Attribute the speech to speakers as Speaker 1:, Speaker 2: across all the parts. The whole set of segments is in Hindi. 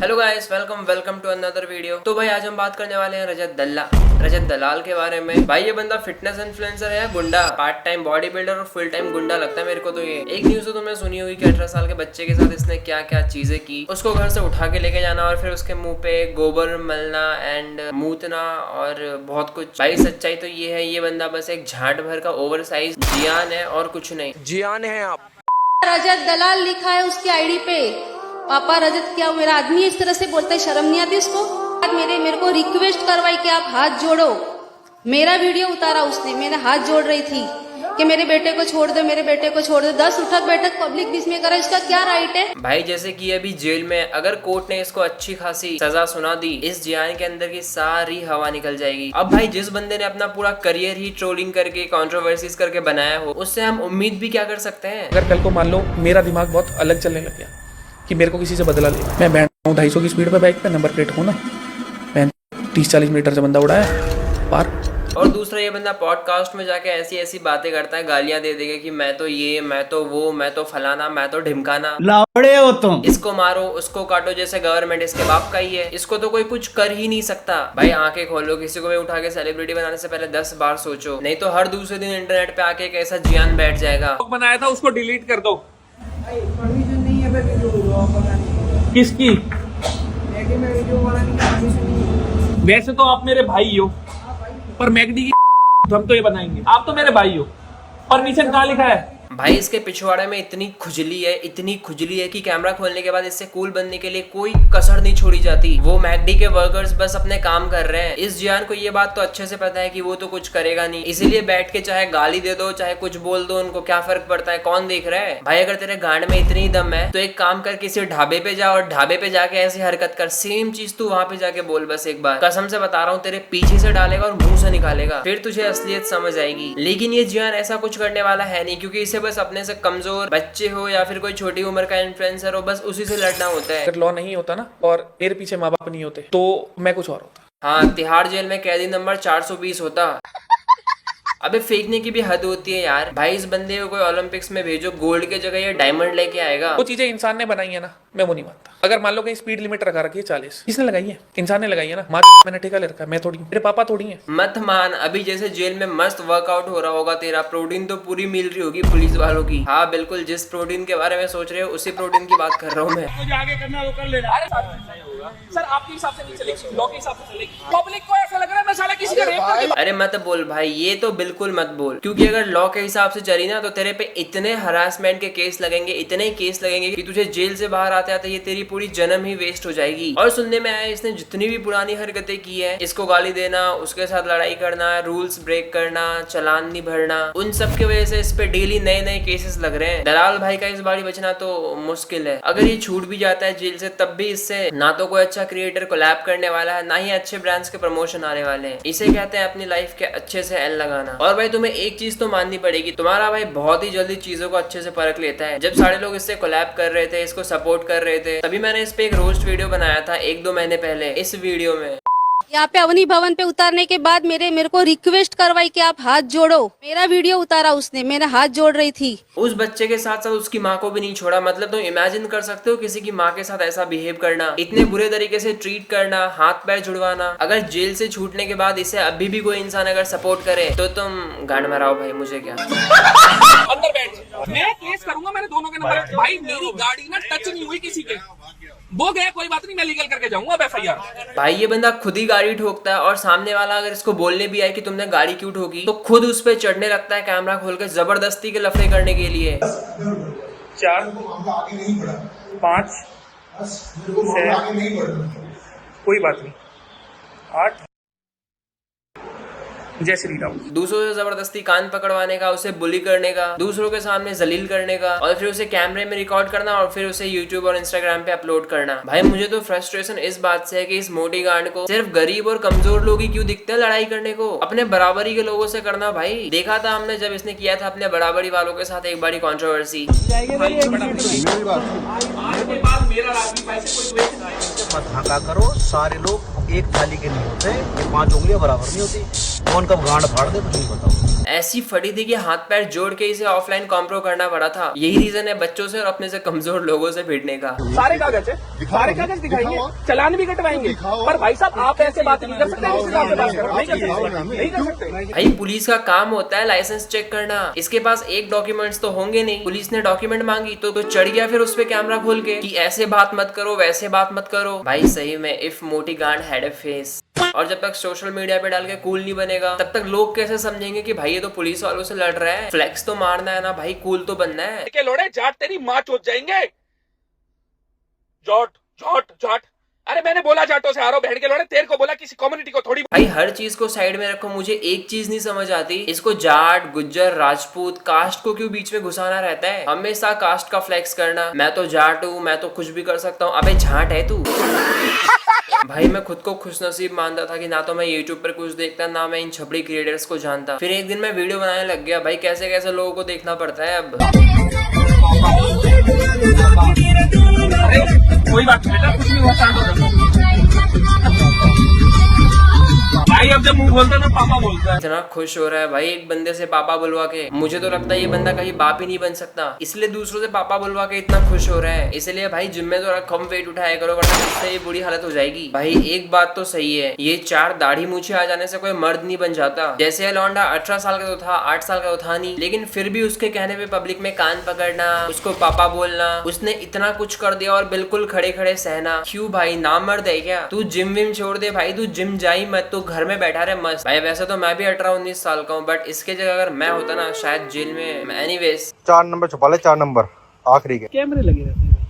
Speaker 1: Hello guys, welcome to another video. तो भाई आज हम बात करने वाले हैं रजत दलाल के बारे में। भाई ये बंदा फिटनेस इन्फ्लुएंसर है, गुंडा, पार्ट टाइम बॉडी बिल्डर और फुल टाइम गुंडा लगता है मेरे को। तो ये एक न्यूज तो तुमने सुनी होगी कि 18 साल के बच्चे के साथ इसने क्या क्या चीजें की। उसको घर से उठा के लेके जाना और फिर उसके मुंह पे गोबर मलना एंड मूतना और बहुत कुछ। भाई सच्चाई तो ये है, ये बंदा बस एक झाट भर का ओवर साइज जियान है और कुछ नहीं।
Speaker 2: जियान है आप।
Speaker 3: रजत दलाल लिखा है उसकी आईडी पे। पापा रजत क्या मेरा आदमी इस तरह से बोलता है, शर्म नहीं आती उसको? मेरे को रिक्वेस्ट करवाई कि आप हाथ जोड़ो। मेरा वीडियो उतारा उसने, मैंने हाथ जोड़ रही थी कि मेरे बेटे को छोड़ दो, मेरे बेटे को छोड़ दो। 10 उठक बैठक पब्लिक बीच में करा, इसका क्या राइट है?
Speaker 1: भाई जैसे कि अभी जेल में अगर कोर्ट ने इसको अच्छी खासी सजा सुना दी, इस जियान के अंदर की सारी हवा निकल जाएगी। अब भाई जिस बंदे ने अपना पूरा करियर ही ट्रोलिंग करके कंट्रोवर्सीज करके बनाया हो, उससे हम उम्मीद भी क्या कर सकते हैं?
Speaker 4: अगर कल को मान लो मेरा दिमाग बहुत अलग चलने लग गया कि मेरे को किसी से बदला ले, मैं बैठ हूँ 250 की स्पीड पे बाइक पे, नंबर प्लेट हूँ ना, मैं 30-40 मीटर से बंदा उड़ाया पार।
Speaker 1: और दूसरा ये बंदा पॉडकास्ट में जाके ऐसी ऐसी बातें करता है, गालियां दे देगा कि मैं तो ये, मैं तो वो, मैं तो फलाना, मैं तो ढिमकाना,
Speaker 2: लावड़े हो तुम।
Speaker 1: इसको मारो उसको काटो, जैसे गवर्नमेंट इसके बाप का ही है, इसको तो कोई कुछ कर ही नहीं सकता। भाई आंखें खोलो, किसी को भी उठा के सेलिब्रिटी बनाने से पहले 10 बार सोचो, नहीं तो हर दूसरे दिन इंटरनेट पे आके एक ऐसा जियान बैठ जाएगा।
Speaker 5: बनाया था उसको डिलीट कर दो। किसकी? वैसे तो आप मेरे भाई हो, पर मैगडी की हम तो ये बनाएंगे। आप तो मेरे भाई हो, परमिशन कहाँ लिखा है?
Speaker 1: भाई इसके पिछवाड़े में इतनी खुजली है कि कैमरा खोलने के बाद इससे कूल बनने के लिए कोई कसर नहीं छोड़ी जाती। वो मैगडी के वर्कर्स बस अपने काम कर रहे हैं। इस जियान को ये बात तो अच्छे से पता है कि वो तो कुछ करेगा नहीं, इसीलिए बैठ के चाहे गाली दे दो चाहे कुछ बोल दो, उनको क्या फर्क पड़ता है, कौन देख रहा है? भाई अगर तेरे गांड में इतनी दम है तो एक काम कर, किसी ढाबे पे जा और ढाबे पे जाके ऐसी हरकत कर, सेम चीज तू वहां पे जाके बोल बस एक बार। कसम से बता रहा हूँ, तेरे पीछे से डालेगा और मुंह से निकालेगा, फिर तुझे असलियत समझ आएगी। लेकिन ये जियान ऐसा कुछ करने वाला है नहीं, क्योंकि इसे बस अपने से कमजोर बच्चे हो या फिर कोई छोटी उम्र का इन्फ्लुएंसर हो, बस उसी से लड़ना होता है।
Speaker 4: अगर लॉ नहीं होता ना और मेरे पीछे माँ बाप नहीं होते तो मैं कुछ और होता।
Speaker 1: हाँ, तिहाड़ जेल में कैदी नंबर 420 होता। अबे फेंकने की भी हद होती है यार। भाई इस बंदे को कोई ओलंपिक्स में भेजो, गोल्ड की जगह ये डायमंड लेके आएगा।
Speaker 4: वो चीजें इंसान ने बनाई है ना, मैं वो नहीं मानता। अगर मान लो कहीं स्पीड लिमिट रखा रखी है 40, किसने लगाई है? इंसान ने लगाई है ना। मैंने ठेका ले रखा है, मैं थोड़ी, मेरे पापा थोड़ी है।
Speaker 1: मत मान, अभी जैसे जेल में मस्त वर्कआउट हो रहा होगा तेरा, प्रोटीन तो पूरी मिल रही होगी पुलिस वालों की। हाँ बिल्कुल, जिस प्रोटीन के बारे में सोच रहे हो उसी प्रोटीन की बात कर रहा हूँ मैं।
Speaker 5: मुझे आगे करना वो कर लेना। सर आपके हिसाब से नहीं चलेगी, लॉ के हिसाब से चलेगी। पब्लिक को ऐसा लग रहा है मैं साला किसी का रेप करके।
Speaker 1: अरे मत बोल भाई, ये तो बिल्कुल मत बोल, क्योंकि अगर लॉ के हिसाब से चली ना तो तेरे पे इतने हरासमेंट के केस लगेंगे, इतने केस लगेंगे कि तुझे जेल से बाहर आते आते ये तेरी पूरी जन्म ही वेस्ट हो जाएगी। और सुनने में आया इसने जितनी भी पुरानी हरकतें की है, इसको गाली देना, उसके साथ लड़ाई करना, रूल्स ब्रेक करना, चालान नहीं भरना, उन सब की वजह से इस पे डेली नए नए केसेस लग रहे हैं। दलाल भाई का इस बारी बचना तो मुश्किल है। अगर ये छूट भी जाता है जेल से, तब भी इससे ना तो कोई अच्छा क्रिएटर कोलैब करने वाला है, ना ही अच्छे ब्रांड्स के प्रमोशन आने वाले हैं। इसे कहते हैं अपनी लाइफ के अच्छे से एल लगाना। और भाई तुम्हें एक चीज तो माननी पड़ेगी, तुम्हारा भाई बहुत ही जल्दी चीजों को अच्छे से परख लेता है। जब सारे लोग इससे कोलैब कर रहे थे, इसको सपोर्ट कर रहे थे, तभी मैंने इस पे एक रोस्ट वीडियो बनाया था 1-2 महीने पहले। इस वीडियो में
Speaker 3: यहाँ पे अवनी भवन पे उतारने के बाद मेरे को रिक्वेस्ट करवाई कि आप हाथ जोड़ो। मेरा वीडियो उतारा उसने, मैंने हाथ जोड़ रही थी।
Speaker 1: उस बच्चे के साथ साथ उसकी माँ को भी नहीं छोड़ा। मतलब तुम इमेजिन कर सकते हो किसी की माँ के साथ ऐसा बिहेव करना, इतने बुरे तरीके से ट्रीट करना, हाथ पैर जुड़वाना। अगर जेल से छूटने के बाद इसे अभी भी कोई इंसान अगर सपोर्ट करे तो तुम गांड मराओ भाई, मुझे क्या।
Speaker 5: अंदर बैठ, मैं केस करूंगा मेरे दोनों के नंबर। भाई मेरी गाड़ी ना टच नहीं हुई किसी के, वो गया, कोई बात नहीं, मैं लीगल करके जाऊंगा FIR।
Speaker 1: भाई ये बंदा खुद ही गाड़ी ठोकता है और सामने वाला अगर इसको बोलने भी आए कि तुमने गाड़ी क्यों ठोकी, तो खुद उस पे चढ़ने लगता है कैमरा खोल के, जबरदस्ती के लफड़े करने के लिए।
Speaker 5: 4 5 6 कोई बात नहीं 8। जय श्री राम।
Speaker 1: दूसरों से जबरदस्ती कान पकड़वाने का, उसे बुली करने का, दूसरों के सामने जलील करने का, और फिर उसे कैमरे में रिकॉर्ड करना और फिर उसे YouTube और Instagram पे अपलोड करना। भाई मुझे तो फ्रस्ट्रेशन इस बात से है कि इस मोटी गांड को सिर्फ गरीब और कमजोर लोग ही क्यों दिखते हैं लड़ाई करने को। अपने बराबरी के लोगों से करना। भाई देखा था हमने जब इसने किया था अपने बराबरी वालों के साथ एक बड़ी कंट्रोवर्सी।
Speaker 5: मेरा
Speaker 6: मत हाँका करो, सारे लोग एक थाली के नहीं होते, ये 5 उंगलियां बराबर नहीं होती। कौन कब गांड फाड़ दे कुछ नहीं बताओ।
Speaker 1: ऐसी फटी थी कि हाथ पैर जोड़ के इसे ऑफलाइन कॉम्प्रो करना पड़ा था। यही रीजन है बच्चों से और अपने से कमजोर लोगों से भिड़ने का।
Speaker 5: सारे कागज है, सारे कागज दिखाएंगे, चालान भी कटवाएंगे। पर भाई साहब आप ऐसे बात नहीं कर सकते, नहीं कर सकते।
Speaker 1: भाई पुलिस का काम होता है लाइसेंस चेक करना। इसके पास एक डॉक्यूमेंट्स तो होंगे नहीं। पुलिस ने डॉक्यूमेंट मांगी तो चढ़ गया फिर उस पे कैमरा खोल के कि ऐसे बात मत करो, वैसे बात मत करो। भाई सही में इफ मोटी गांड हैड अ फेस। और जब तक सोशल मीडिया पे डाल के कूल नहीं बनेगा तब तक लोग कैसे समझेंगे कि भाई ये तो पुलिस वालों से लड़ रहा है। फ्लेक्स तो मारना है ना भाई, कूल तो बनना है।
Speaker 5: के लोड़े जाट तेरी माँ चोट जाएंगे। जाट जाट जाट, अरे मैंने बोला जाटों से आ रहा हूँ, बहन के लोड़े तेरे को बोला किसी कम्युनिटी को थोड़ी।
Speaker 1: भाई हर चीज को साइड में रखो, मुझे एक चीज नहीं समझ आती, इसको जाट गुज्जर राजपूत कास्ट को क्यों बीच में घुसाना रहता है। हमेशा कास्ट का फ्लेक्स करना, मैं तो जाट हूँ, मैं तो कुछ भी कर सकता हूँ। अबे झाट है तू। भाई मैं खुद को खुशनसीब मानता था कि ना तो मैं YouTube पर कुछ देखता, ना मैं इन छपड़ी क्रिएटर्स को जानता। फिर एक दिन मैं वीडियो बनाने लग गया। भाई कैसे कैसे लोगों को देखना पड़ता है अब।
Speaker 5: कोई बात नहीं बेटा, कुछ नहीं हुआ, शांत हो जाओ। भाई अब जब मुंह खोलता है तो पापा बोलता है।
Speaker 1: इतना खुश हो रहा है भाई एक बंदे से पापा बुलवा के। मुझे तो लगता है ये बंदा कहीं बाप ही नहीं बन सकता, इसलिए दूसरों से पापा बुलवा के इतना खुश हो रहा है। इसलिए भाई जिम में तो कम वेट उठाया करो वरना इससे ये बुरी हालत हो जाएगी। भाई एक बात तो सही है, ये 4 दाढ़ी मूछे आ जाने से कोई मर्द नहीं बन जाता। जैसे लौंडा 18 साल का तो था, 8 साल का तो था नहीं, लेकिन फिर भी उसके कहने पे पब्लिक में कान पकड़ना, उसको पापा बोलना, उसने इतना कुछ कर दिया और बिल्कुल खड़े खड़े सहना। क्यों भाई, ना मर्द है क्या तू? जिम विम छोड़ दे भाई, तू जिम जाई मत, तू घर में बैठा रहे मस्त। भाई वैसे तो मैं भी 18-19 साल का हूँ, बट इसके जगह अगर मैं होता ना शायद जेल में। एनीवेज
Speaker 2: 4 नंबर छुपा ले, 4 नंबर आखिरी के।
Speaker 5: कैमरे लगे रहते हैं,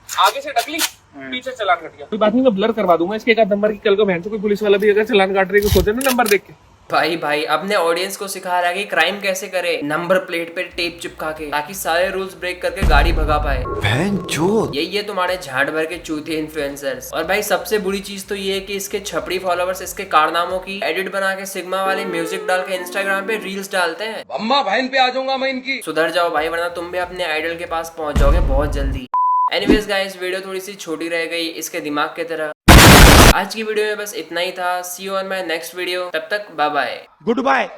Speaker 5: आगे से डकली पीछे चलान कट गया। कोई बात नहीं, मैं ब्लर करवा दूंगा इसके एक आध नंबर की। कल को बहन से कोई पुलिस वाला भी अगर चलान काट रही है सोचे ना नंबर देख के।
Speaker 1: भाई अपने ऑडियंस को सिखा रहा है कि क्राइम कैसे करे, नंबर प्लेट पे टेप चिपका के, ताकि सारे रूल्स ब्रेक करके गाड़ी भगा पाए। यही है तुम्हारे झाड़ भर के चूतिए इन्फ्लुएंसर्स। और भाई सबसे बुरी चीज तो ये है कि इसके छपड़ी फॉलोअर्स इसके कारनामों की एडिट बना के सिग्मा वाले म्यूजिक डाल के इंस्टाग्राम पे रील्स डालते हैं।
Speaker 5: अम्मा बहन पे आ जाऊंगा मैं इनकी।
Speaker 1: सुधर जाओ भाई वरना तुम भी अपने आइडल के पास पहुंच जाओगे बहुत जल्दी। एनीवेज गाइस, वीडियो थोड़ी सी छोटी रह गई इसके दिमाग की तरह। आज की वीडियो में बस इतना ही था। See you on my next video, तब तक बाय बाय।
Speaker 2: Good bye.